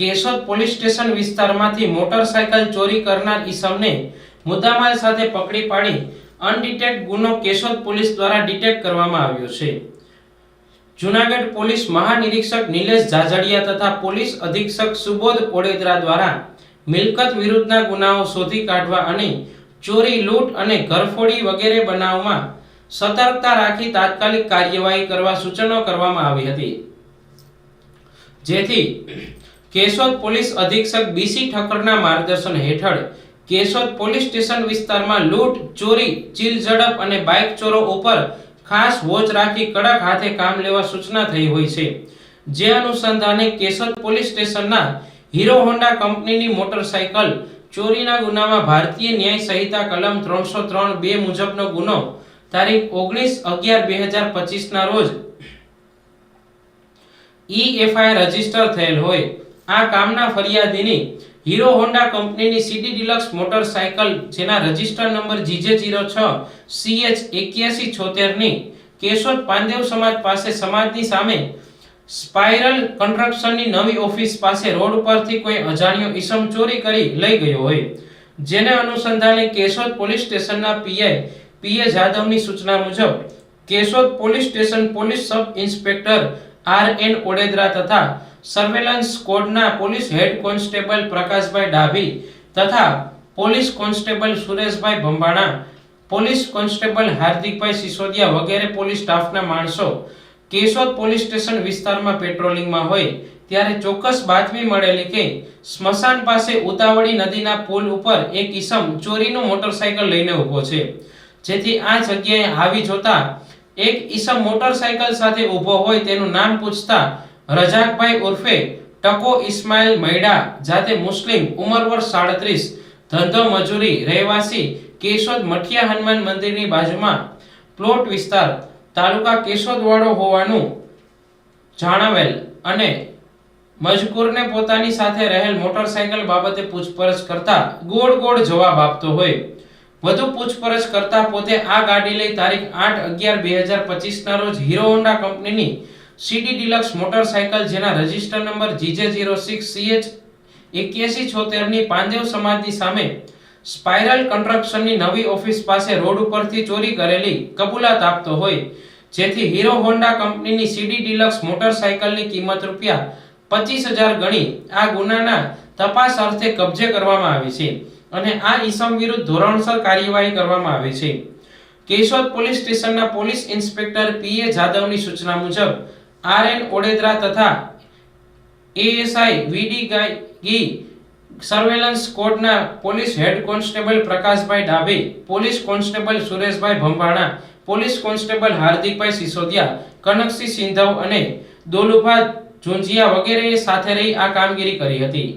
Keshod police station વિસ્તારમાંથી motorcycle ચોરી કરનાર ઈસમને મુદ્દામાલ સાથે પકડી પાડી અનડિટેક્ટ ગુનો કેશોદ પોલીસ દ્વારા ડિટેક્ટ કરવામાં આવ્યો છે। જૂનાગઢ પોલીસ મહાનિરીક્ષક નિલેશ ઝાઝડિયા તથા પોલીસ અધિક્ષક સુબોધ ઓડેદરા દ્વારા મિલકત વિરુદ્ધના ગુનાઓ શોધી કાઢવા અને ચોરી, લૂંટ અને ઘરફોડી વગેરે બનાવમાં સતર્કતા રાખી તાત્કાલિક કાર્યવાહી કરવા સૂચનો કરવામાં આવી હતી, જેથી કેશોદ પોલીસ અધિક્ષક બીસી ઠક્કરના માર્ગદર્શન હેઠળ કેશોદ પોલીસ સ્ટેશન વિસ્તારમાં લૂંટ, ચોરી, ચીલ ઝડપ અને બાઇક ચોરો ઉપર ખાસ વોચ રાખી કડક હાથે કામ લેવા સૂચના થઈ હોય છે। જે અનુસંધાને કેશોદ પોલીસ સ્ટેશનના હીરો હોન્ડા કંપનીની મોટરસાયકલ ચોરીના ગુનામાં ભારતીય ન્યાય સંહિતા કલમ 303(2) મુજબનો ગુનો તારીખ 19/11/2025 ના રોજ EFI રજીસ્ટર થયેલ હોય આ કામના ફરિયાદીની હીરો હોન્ડા કંપનીની સીડી ડિલક્સ મોટરસાયકલ જેના રજીસ્ટર નંબર GJ06CH8176 ની કેશોદ પાંદેવ સમાજ પાસે સમાજની સામે સ્પાઇરલ કન્સ્ટ્રક્શનની નવી ઓફિસ પાસે રોડ ઉપરથી કોઈ અજાણ્યો ઈસમ ચોરી કરી લઈ ગયો હોય, જેને અનુસંધાને કેશોદ પોલીસ સ્ટેશનના PI જાદવની સૂચના મુજબ Keshod police station police sub inspector RN Odedara તથા સર્વેલન્સ સ્ક્વોડના police head constable Prakashbhai Dabhi તથા police constable Sureshbhai Bhambhana, police constable Hardikbhai Sisodiya વગેરે પોલીસ સ્ટાફના માણસો કેશોદ પોલીસ સ્ટેશન વિસ્તારમાં પેટ્રોલિંગમાં હોય ત્યારે ચોક્કસ બાતમી મળેલી કે સ્મશાન પાસે ઉતાવળી નદીના પુલ ઉપર એક ઈસમ ચોરીનું મોટરસાયકલ લઈને ઊભો છે, જેથી આ જગ્યાએ આવી જોતા એક ઈસમ મોટરસાયકલ સાથે ઊભો હોય તેનું નામ પૂછતા રજાકભાઈ ઉર્ફે ટકો ઇસ્માઇલ મૈડા, જાતે મુસ્લિમ, ઉંમર વર્ષ 37, ધંધો મજૂરી, રહેવાસી કેશોદ મઠિયા હનુમાન મંદિરની બાજુમાં પ્લોટ વિસ્તાર તાલુકા કેશોદ વાળો હોવાનું જણાવેલ અને મજકૂરને પોતાની સાથે રહેલ મોટરસાયકલ બાબતે પૂછપરછ કરતા ગોળ જવાબ આપતો હોય। વધુ પૂછપરછ કરતા પોતે આ ગાડી લઈ તારીખ 8/11/2025 ના રોજ હીરો હોન્ડા કંપનીની સીડી ડિલક્સ મોટરસાયકલ જેના રજીસ્ટર નંબર GJ06CH8176 ની પાંદેવ સમાજની સામે સ્પાઇરલ કન્સ્ટ્રક્શનની નવી ઓફિસ પાસે રોડ ઉપરથી ચોરી કરેલી કબૂલાત આપતો હોય, જેથી હીરો હોન્ડા કંપનીની સીડી ડિલક્સ મોટરસાયકલની કિંમત ₹25,000 ગણી આ ગુનાના તપાસ અર્થે કબજે કરવામાં આવી છે અને આ ઈસમ વિરુદ્ધ ધોરણસર કાર્યવાહી કરવામાં આવી છે। કેશોદ પોલીસ સ્ટેશનના પોલીસ ઇન્સ્પેક્ટર PA જાદવની સૂચના મુજબ RN ઓડેદરા તથા ASI VD ગી સર્વેલન્સ સ્ક્વોડના police head constable Prakashbhai Dabhi, police constable Sureshbhai Bhambhana, police constable Hardikbhai Sisodiya, Kanaksinh Sindhav અને દોલુભા ઝુંઝિયા વગેરે સાથે રહી આ કામગીરી કરી હતી।